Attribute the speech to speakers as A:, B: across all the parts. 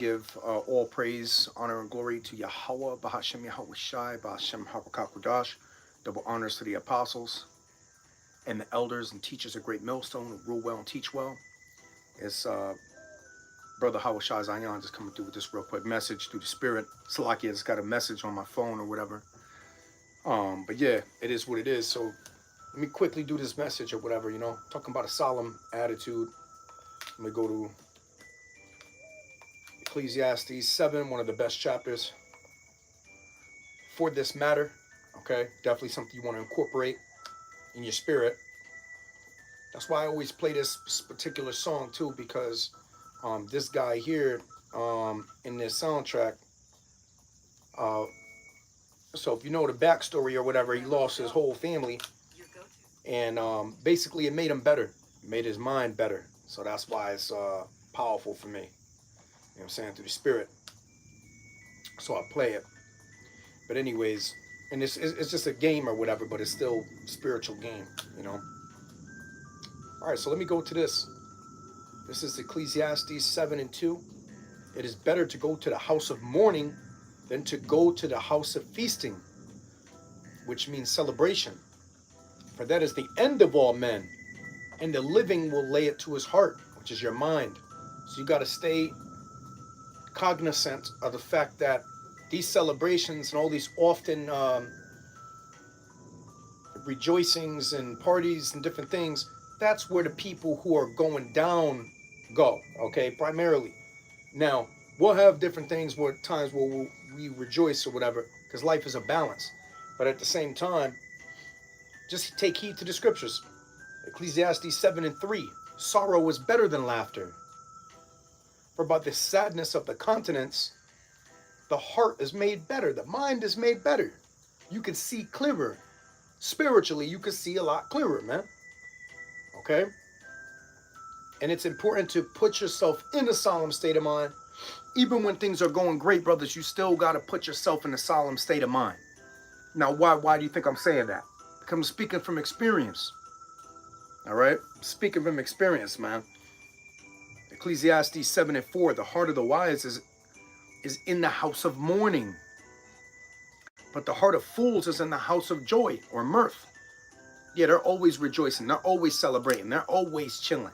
A: Give all praise, honor, and glory to Yahweh, Bahashem Yahweh Shai, Bahashem Habakkuk. Double honors to the apostles and the elders and teachers of Great Millstone who rule well and teach well. It's Brother Howard Shai Zion just coming through with this real quick message through the Spirit. Salakia has got a message on my phone or whatever. But yeah, it is what it is. So let me quickly do this message or whatever, talking about a solemn attitude. Let me go to Ecclesiastes 7, one of the best chapters for this matter. Okay, definitely something you want to incorporate in your spirit. That's why I always play this particular song too, because this guy here in this soundtrack, so if you know the backstory or whatever, he lost his whole family, and basically it made him better, made his mind better. So that's why it's powerful for me. You know what I'm saying? Through the spirit. So I play it. But anyways, and it's just a game or whatever, but it's still a spiritual game, All right, so let me go to this. This is Ecclesiastes 7:2. It is better to go to the house of mourning than to go to the house of feasting, which means celebration. For that is the end of all men, and the living will lay it to his heart, which is your mind. So you got to stay cognizant of the fact that these celebrations and all these often rejoicings and parties and different things, that's where the people who are going down go, okay, primarily. Now, we'll have different things where times where we rejoice or whatever, because life is a balance. But at the same time, just take heed to the scriptures. Ecclesiastes 7:3, sorrow is better than laughter. For by the sadness of the countenance, the heart is made better. The mind is made better. You can see clearer. Spiritually, you can see a lot clearer, man. Okay? And it's important to put yourself in a solemn state of mind. Even when things are going great, brothers, you still got to put yourself in a solemn state of mind. Now, why do you think I'm saying that? Because I'm speaking from experience. All right? Speaking from experience, man. Ecclesiastes 7:4, the heart of the wise is in the house of mourning, but the heart of fools is in the house of joy or mirth. Yeah, they're always rejoicing. They're always celebrating. They're always chilling.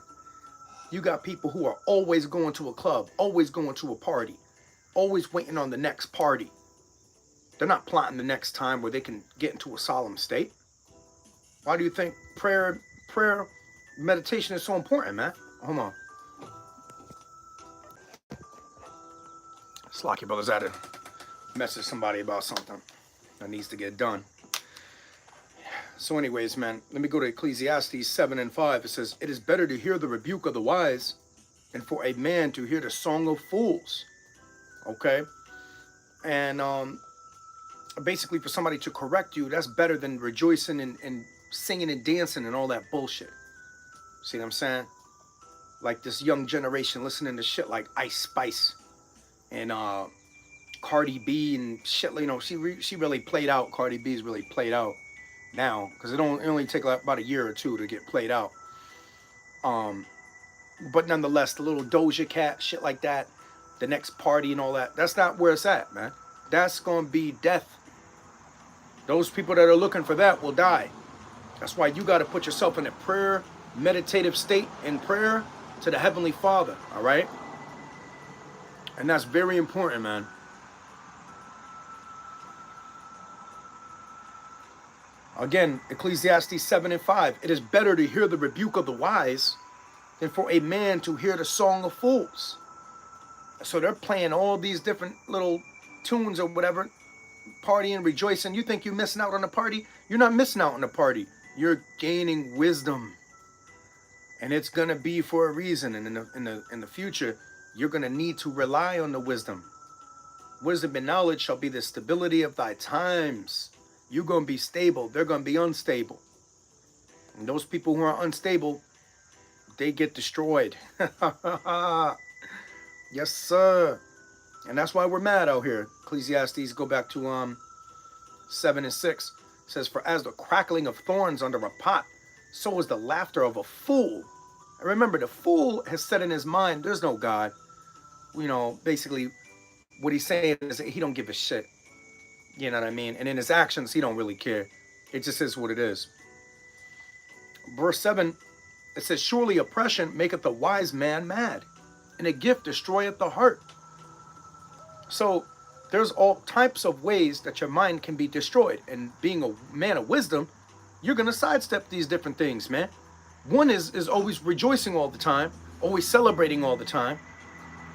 A: You got people who are always going to a club, always going to a party, always waiting on the next party. They're not plotting the next time where they can get into a solemn state. Why do you think prayer, meditation is so important, man? Hold on. Slocky brothers had to message somebody about something that needs to get done. So anyways, man, let me go to Ecclesiastes 7:5. It says, it is better to hear the rebuke of the wise than for a man to hear the song of fools. Okay? And basically for somebody to correct you, that's better than rejoicing and singing and dancing and all that bullshit. See what I'm saying? Like this young generation listening to shit like Ice Spice and Cardi B and shit. She really played out. Cardi B's really played out now, because it only take about a year or two to get played out. But nonetheless, the little Doja Cat shit like that, the next party and all that, that's not where it's at, man. That's gonna be death. Those people that are looking for that will die. That's why you got to put yourself in a prayer, meditative state in prayer to the Heavenly Father. All right. And that's very important, man. Again, Ecclesiastes 7:5. It is better to hear the rebuke of the wise than for a man to hear the song of fools. So they're playing all these different little tunes or whatever, partying, rejoicing. You think you're missing out on the party? You're not missing out on the party. You're gaining wisdom. And it's gonna be for a reason. And in the future, you're going to need to rely on the wisdom. Wisdom and knowledge shall be the stability of thy times. You're going to be stable. They're going to be unstable. And those people who are unstable, they get destroyed. Yes, sir. And that's why we're mad out here. Ecclesiastes, go back to 7:6. It says, for as the crackling of thorns under a pot, so is the laughter of a fool. And remember, the fool has said in his mind, there's no God. basically what he's saying is that he don't give a shit. You know what I mean? And in his actions, he don't really care. It just is what it is. Verse 7, it says, surely oppression maketh the wise man mad, and a gift destroyeth the heart. So there's all types of ways that your mind can be destroyed. And being a man of wisdom, you're going to sidestep these different things, man. One is always rejoicing all the time, always celebrating all the time.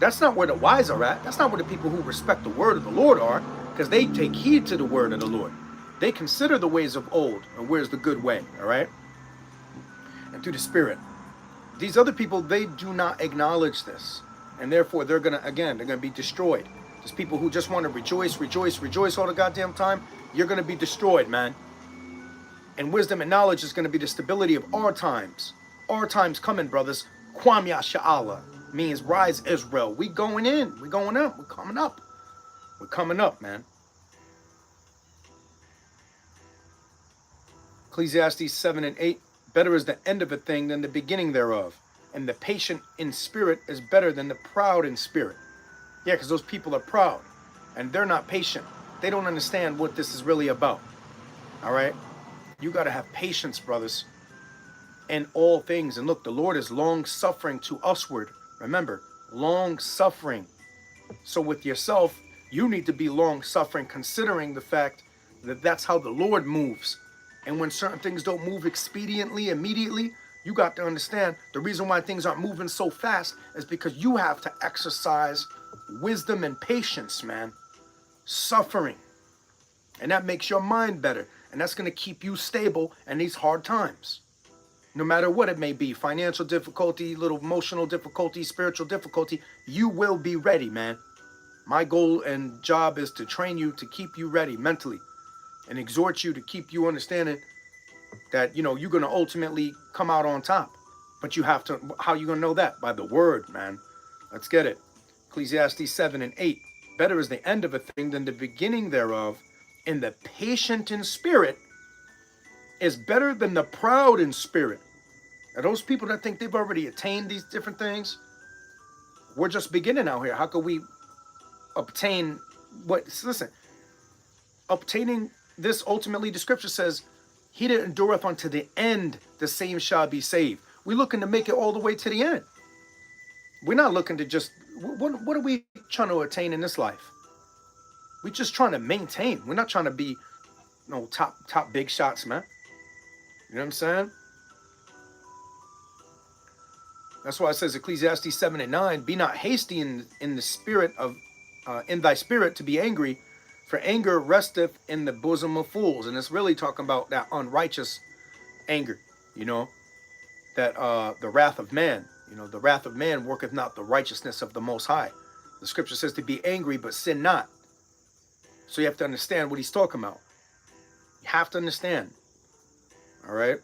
A: That's not where the wise are at. That's not where the people who respect the word of the Lord are, because they take heed to the word of the Lord. They consider the ways of old, and where's the good way, all right? And through the Spirit. These other people, they do not acknowledge this. And therefore, they're going to be destroyed. There's people who just want to rejoice all the goddamn time. You're going to be destroyed, man. And wisdom and knowledge is going to be the stability of our times. Our times coming, brothers. Kwam Yasha'Allah means rise Israel. We going in. We going up. We're coming up. We're coming up, man. Ecclesiastes 7 and 8. Better is the end of a thing than the beginning thereof. And the patient in spirit is better than the proud in spirit. Yeah, because those people are proud. And they're not patient. They don't understand what this is really about. All right? You got to have patience, brothers, in all things. And look, the Lord is long-suffering to usward. Remember, long-suffering. So with yourself, you need to be long-suffering, considering the fact that that's how the Lord moves. And when certain things don't move expediently, immediately, you got to understand the reason why things aren't moving so fast is because you have to exercise wisdom and patience, man. Suffering. And that makes your mind better. And that's going to keep you stable in these hard times. No matter what it may be, financial difficulty, little emotional difficulty, spiritual difficulty, you will be ready, man. My goal and job is to train you to keep you ready mentally and exhort you to keep you understanding that, you're going to ultimately come out on top. But you have to, how you going to know that? By the word, man. Let's get it. Ecclesiastes 7 and 8. Better is the end of a thing than the beginning thereof. And the patient in spirit is better than the proud in spirit. Are those people that think they've already attained these different things? We're just beginning out here. How could we obtain what? Listen, obtaining this ultimately, the scripture says, he that endureth unto the end, the same shall be saved. We're looking to make it all the way to the end. We're not looking to just, what are we trying to attain in this life? We're just trying to maintain. We're not trying to be top big shots, man. You know what I'm saying? That's why it says Ecclesiastes 7 and 9, be not hasty in the spirit of in thy spirit to be angry, for anger resteth in the bosom of fools. And it's really talking about that unrighteous anger, that the wrath of man. The wrath of man worketh not the righteousness of the Most High. The scripture says to be angry, but sin not. So you have to understand what he's talking about. You have to understand. All right?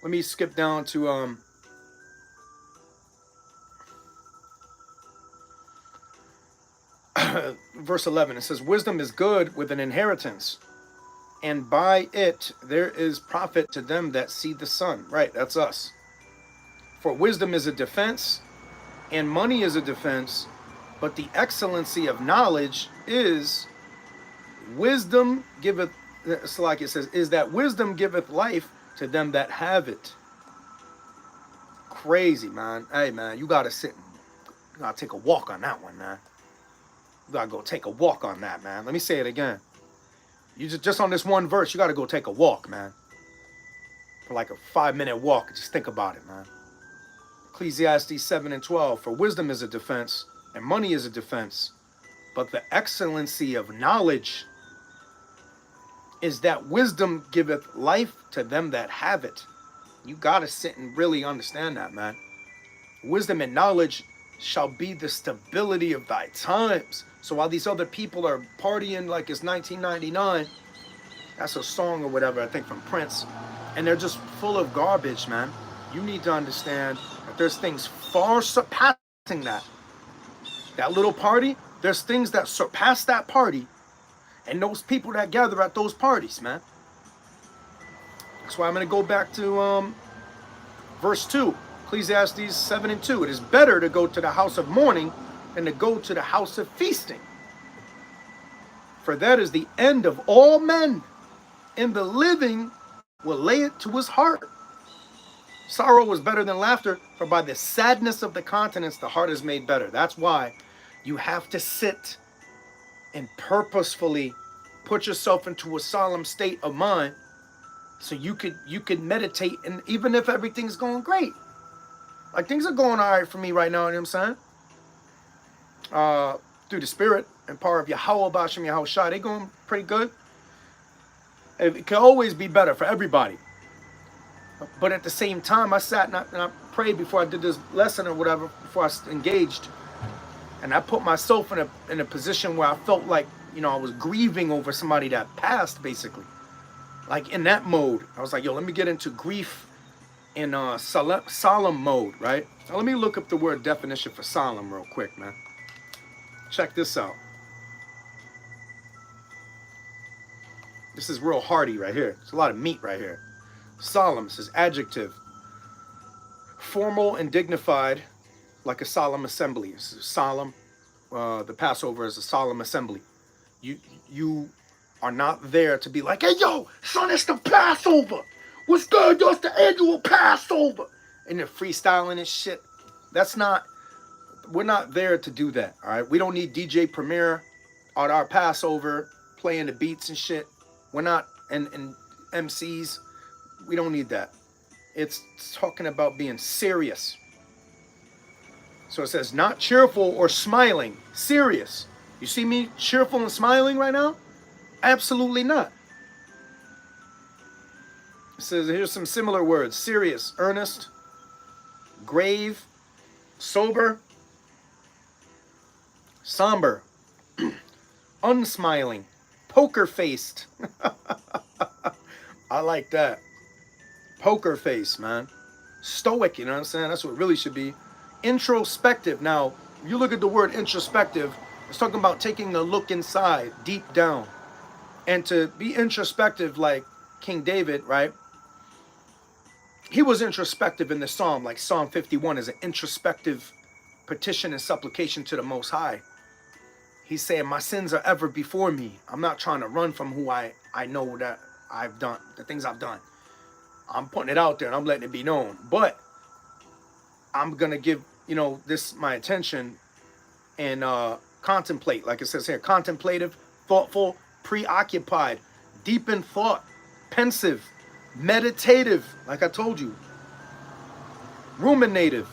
A: Let me skip down to verse 11. It says, wisdom is good with an inheritance, and by it there is profit to them that see the sun. Right, that's us. For wisdom is a defense, and money is a defense, but the excellency of knowledge is wisdom giveth, it's like it says, is that wisdom giveth life to them that have it. Crazy, man. Hey, man, you gotta sit and you gotta take a walk on that one, man. You gotta go take a walk on that, man. Let me say it again. You just on this one verse, you gotta go take a walk, man. For like a 5-minute walk. Just think about it, man. Ecclesiastes 7 and 12. For wisdom is a defense, and money is a defense, but the excellency of knowledge is that wisdom giveth life to them that have it. You gotta sit and really understand that, man. Wisdom and knowledge shall be the stability of thy times. So while these other people are partying like it's 1999, that's a song or whatever, I think from Prince, and they're just full of garbage, man. You need to understand that there's things far surpassing that. That little party, there's things that surpass that party and those people that gather at those parties, man. That's why I'm going to go back to Verse 2, Ecclesiastes 7 and 2. It is better to go to the house of mourning than to go to the house of feasting. For that is the end of all men, and the living will lay it to his heart. Sorrow was better than laughter, for by the sadness of the countenance the heart is made better. That's why you have to sit and purposefully put yourself into a solemn state of mind so you could meditate, and even if everything's going great. Like things are going all right for me right now, you know what I'm saying? Through the spirit and power of Yahweh Bashem Yahweh Shai, they going pretty good. It can always be better for everybody. But at the same time, I sat and I prayed before I did this lesson or whatever, before I engaged. And I put myself in a position where I felt like, you know, I was grieving over somebody that passed, basically. Like in that mode, I was like, yo, let me get into grief in solemn mode, right? Now let me look up the word definition for solemn real quick, man. Check this out. This is real hearty right here. It's a lot of meat right here. Solemn says adjective. Formal and dignified, like a solemn assembly. It's solemn. The Passover is a solemn assembly. You are not there to be like, hey, yo, son, it's the Passover. What's good? That's the annual Passover. And they're freestyling and shit. That's not, we're not there to do that, all right? We don't need DJ Premier on our Passover playing the beats and shit. We're not, and MCs, we don't need that. It's talking about being serious. So it says, not cheerful or smiling, serious. You see me cheerful and smiling right now? Absolutely not. It says, here's some similar words. Serious, earnest, grave, sober, somber, unsmiling, poker-faced. I like that. Poker face, man. Stoic, you know what I'm saying? That's what it really should be. Introspective. Now, you look at the word introspective, it's talking about taking a look inside, deep down. And to be introspective like King David, right? He was introspective in the psalm, like Psalm 51 is an introspective petition and supplication to the Most High. He's saying, my sins are ever before me. I'm not trying to run from who I know that I've done, the things I've done. I'm putting it out there and I'm letting it be known. But I'm going to give, you know, this my attention and contemplate, like it says here, contemplative, thoughtful, preoccupied, deep in thought, pensive, meditative, like I told you, ruminative,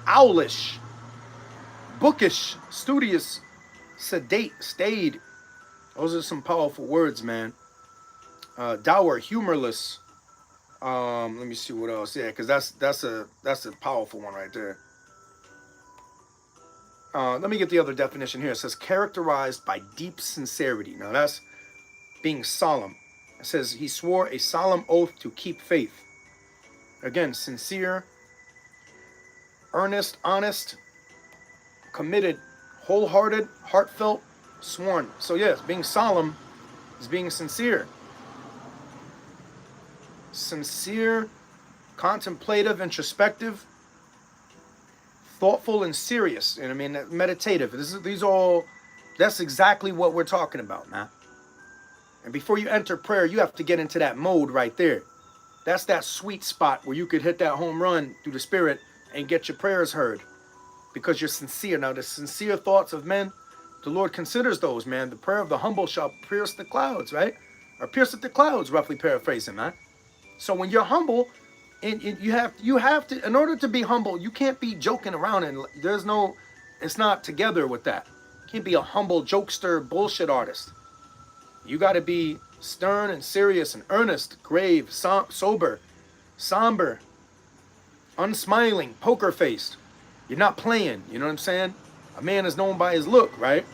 A: owlish, bookish, studious, sedate, staid. Those are some powerful words, man. Dour, humorless. Let me see what else. Yeah, because that's a powerful one right there. Let me get the other definition here. It says characterized by deep sincerity. Now that's being solemn. It says he swore a solemn oath to keep faith. Again, sincere, earnest, honest, committed, wholehearted, heartfelt, sworn. So yes, being solemn is being sincere. Sincere, contemplative, introspective, thoughtful, and serious. And I mean, meditative. These all, that's exactly what we're talking about, man. And before you enter prayer, you have to get into that mode right there. That's that sweet spot where you could hit that home run through the spirit and get your prayers heard. Because you're sincere. Now, the sincere thoughts of men, the Lord considers those, man. The prayer of the humble shall pierce the clouds, right? Or pierce at the clouds, roughly paraphrasing, man. So when you're humble, and you have to, in order to be humble, you can't be joking around, and it's not together with that. You can't be a humble jokester bullshit artist. You got to be stern and serious and earnest, grave, sober, somber, unsmiling, poker-faced. You're not playing, you know what I'm saying? A man is known by his look, right?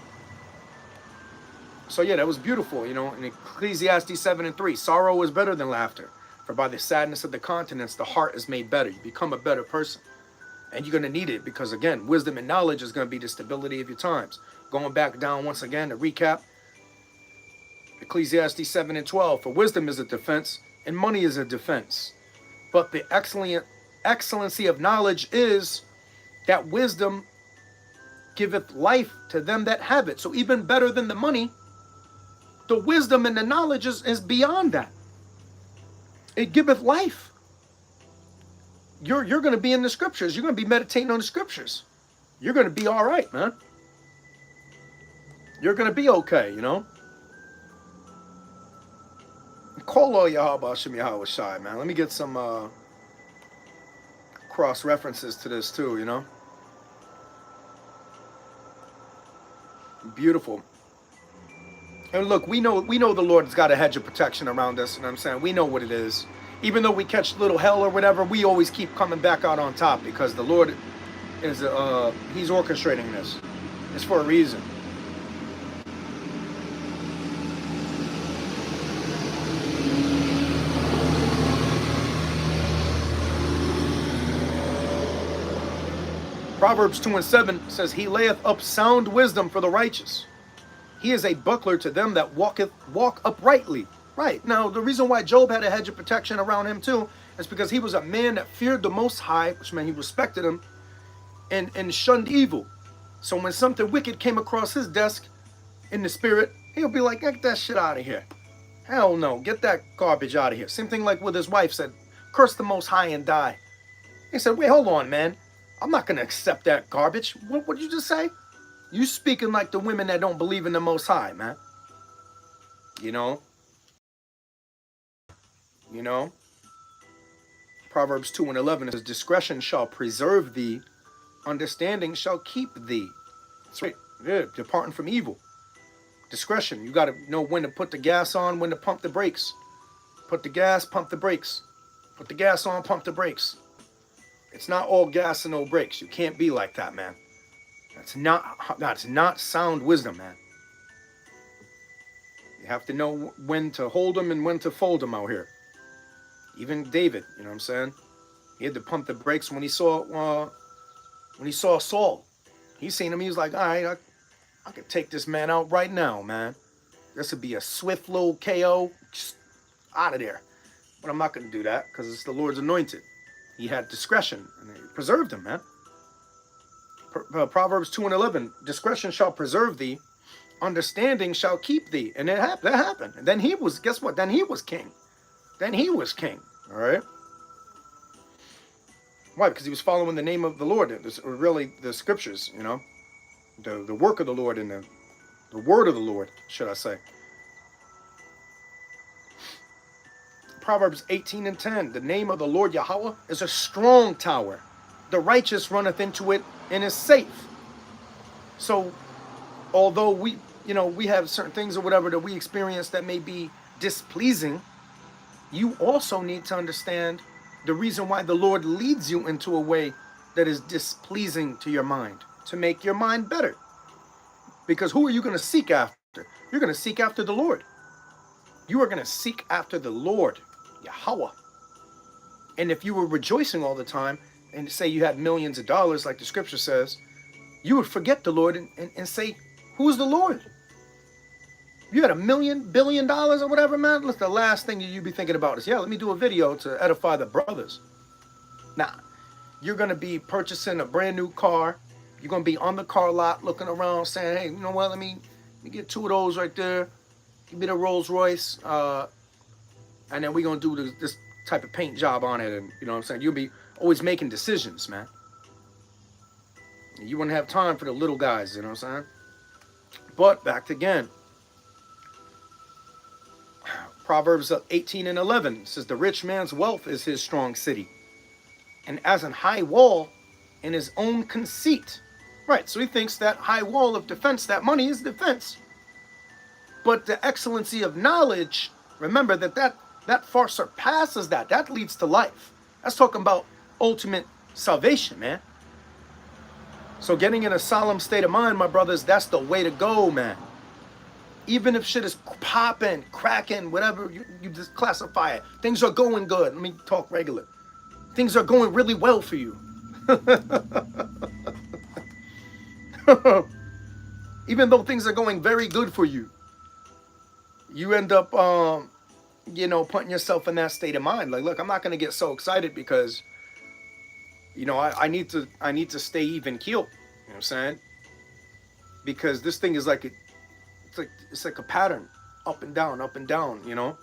A: So yeah, that was beautiful, you know, in Ecclesiastes 7 and 3, sorrow is better than laughter. For by the sadness of the countenance, the heart is made better. You become a better person. And you're going to need it because, again, wisdom and knowledge is going to be the stability of your times. Going back down once again to recap, Ecclesiastes 7 and 12, for wisdom is a defense and money is a defense. But the excellency of knowledge is that wisdom giveth life to them that have it. So even better than the money, the wisdom and the knowledge is beyond that. It giveth life. You're going to be in the scriptures. You're going to be meditating on the scriptures. You're going to be all right, man. You're going to be okay, you know. Call all Yahweh Hashem Yahweh Shai, man. Let me get some cross references to this too, you know. Beautiful. And look, we know the Lord's got a hedge of protection around us, you know what I'm saying? We know what it is. Even though we catch little hell or whatever, we always keep coming back out on top because the Lord is he's orchestrating this. It's for a reason. Proverbs 2:7 says, He layeth up sound wisdom for the righteous. He is a buckler to them that walk uprightly. Right. Now, the reason why Job had a hedge of protection around him too is because he was a man that feared the Most High, which meant he respected him, and shunned evil. So when something wicked came across his desk in the spirit, he'll be like, get that shit out of here. Hell no, get that garbage out of here. Same thing like with his wife said, curse the Most High and die. He said, wait, hold on, man. I'm not going to accept that garbage. What did you just say? You speaking like the women that don't believe in the Most High, man. You know? Proverbs 2:11 says, discretion shall preserve thee, understanding shall keep thee. That's right. Yeah, departing from evil. Discretion. You got to know when to put the gas on, when to pump the brakes. Put the gas, pump the brakes. Put the gas on, pump the brakes. It's not all gas and no brakes. You can't be like that, man. That's not sound wisdom, man. You have to know when to hold them and when to fold them out here. Even David, you know what I'm saying? He had to pump the brakes when he saw Saul. He seen him. He was like, all right, I could take this man out right now, man. This would be a swift little KO. Just out of there. But I'm not going to do that because it's the Lord's anointed. He had discretion and he preserved him, man. Proverbs 2:11, discretion shall preserve thee, understanding shall keep thee. And that happened. And then he was, guess what? Then he was king. All right? Why? Because he was following the name of the Lord. It's really the scriptures, you know, the work of the Lord and the word of the Lord, should I say. Proverbs 18:10, the name of the Lord Yahweh is a strong tower. The righteous runneth into it and is safe. So, although we have certain things or whatever that we experience that may be displeasing, you also need to understand the reason why the Lord leads you into a way that is displeasing to your mind, to make your mind better. Because who are you going to seek after? You're going to seek after the Lord. You are going to seek after the Lord, Yahweh. And if you were rejoicing all the time and say you had millions of dollars, like the scripture says, you would forget the Lord and say, who's the Lord? You had $1 billion or whatever, man. Look, the last thing you'd be thinking about is, let me do a video to edify the brothers. Nah, you're going to be purchasing a brand new car. You're going to be on the car lot looking around saying, hey, you know what, let me get 2 of those right there. Give me the Rolls Royce. And then we're going to do this type of paint job on it. And you know what I'm saying? You'll be always making decisions, man. You wouldn't have time for the little guys, you know what I'm saying? But back again. Proverbs 18:11 says, the rich man's wealth is his strong city, and as an high wall in his own conceit. Right, so he thinks that high wall of defense, that money is defense. But the excellency of knowledge, remember that far surpasses that. That leads to life. That's talking about ultimate salvation, man. So getting in a solemn state of mind, my brothers, that's the way to go, man. Even if shit is popping, cracking, whatever you just classify it. Things are going good. Let me talk regular. Things are going really well for you. Even though things are going very good for you, you end up, putting yourself in that state of mind. Like, look, I'm not going to get so excited because, You know, I need to stay even keeled. You know what I'm saying? Because this thing is like it's like a pattern, up and down. You know.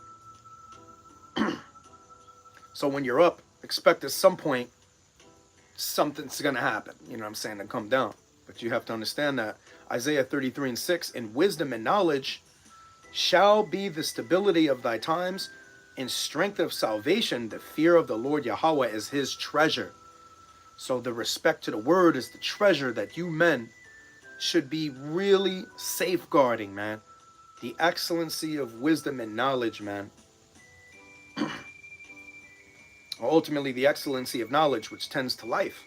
A: So when you're up, expect at some point something's gonna happen. You know what I'm saying? To come down. But you have to understand that Isaiah 33:6, in wisdom and knowledge shall be the stability of thy times, in strength of salvation, the fear of the Lord Yahweh is his treasure. So the respect to the word is the treasure that you men should be really safeguarding, man. The excellency of wisdom and knowledge, man. Or ultimately the excellency of knowledge, which tends to life.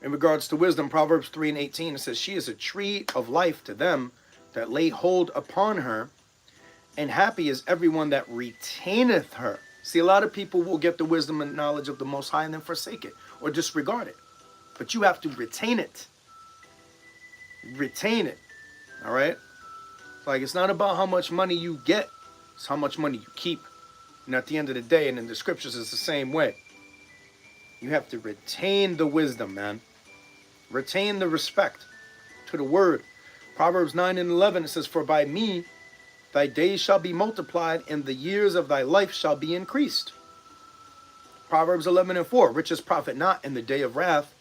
A: In regards to wisdom, Proverbs 3:18, it says, she is a tree of life to them that lay hold upon her, and happy is everyone that retaineth her. See, a lot of people will get the wisdom and knowledge of the Most High and then forsake it or disregard it. But you have to retain it. Retain it. All right? Like, it's not about how much money you get. It's how much money you keep. And at the end of the day, and in the scriptures, it's the same way. You have to retain the wisdom, man. Retain the respect to the word. Proverbs 9:11, it says, for by me thy days shall be multiplied, and the years of thy life shall be increased. Proverbs 11:4, riches profit not in the day of wrath,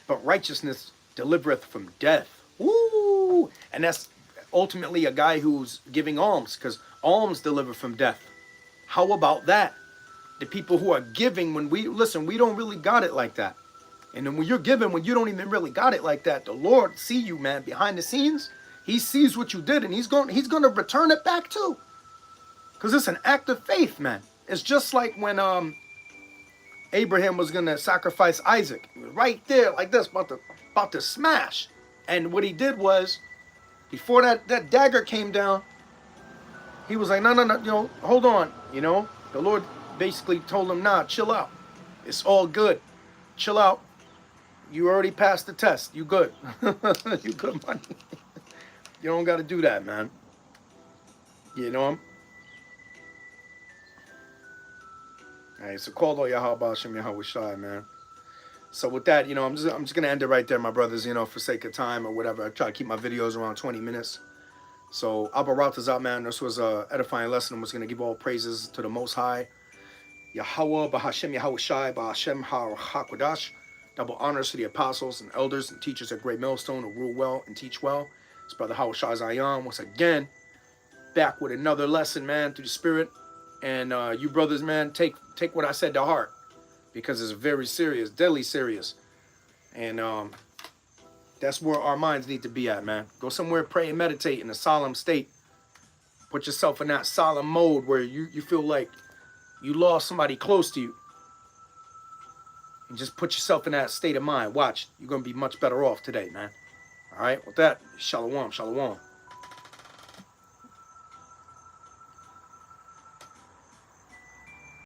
A: but righteousness delivereth from death. Woo! And that's ultimately a guy who's giving alms, because alms deliver from death. How about that? The people who are giving, when we don't really got it like that. And then when you're giving, when you don't even really got it like that, the Lord see you, man, behind the scenes. He sees what you did, and he's going to return it back too. Because it's an act of faith, man. It's just like when Abraham was going to sacrifice Isaac. He was right there like this, about to smash. And what he did was, before that dagger came down, he was like, no, hold on. The Lord basically told him, nah, chill out. It's all good. Chill out. You already passed the test. You good. You good, money. You don't got to do that, man. You know him? All right, so call all Yahweh Hashem Yahweh Shai, man. So with that, I'm just gonna end it right there, my brothers. For sake of time or whatever. I try to keep my videos around 20 minutes. So Abba Rata's out, man. This was a edifying lesson. I was gonna give all praises to the Most High, Yahweh, Bahashem Yahweh Shai, Bahashem HaKodash. Double honors to the apostles and elders and teachers at Great Millstone who rule well and teach well. It's Brother Howard Shai Zion once again, back with another lesson, man, through the Spirit. And you brothers, man, take what I said to heart, because it's very serious, deadly serious. And that's where our minds need to be at, man. Go somewhere, pray and meditate in a solemn state. Put yourself in that solemn mode where you feel like you lost somebody close to you. And just put yourself in that state of mind. Watch, you're going to be much better off today, man. All right, with that, shalom, shalom.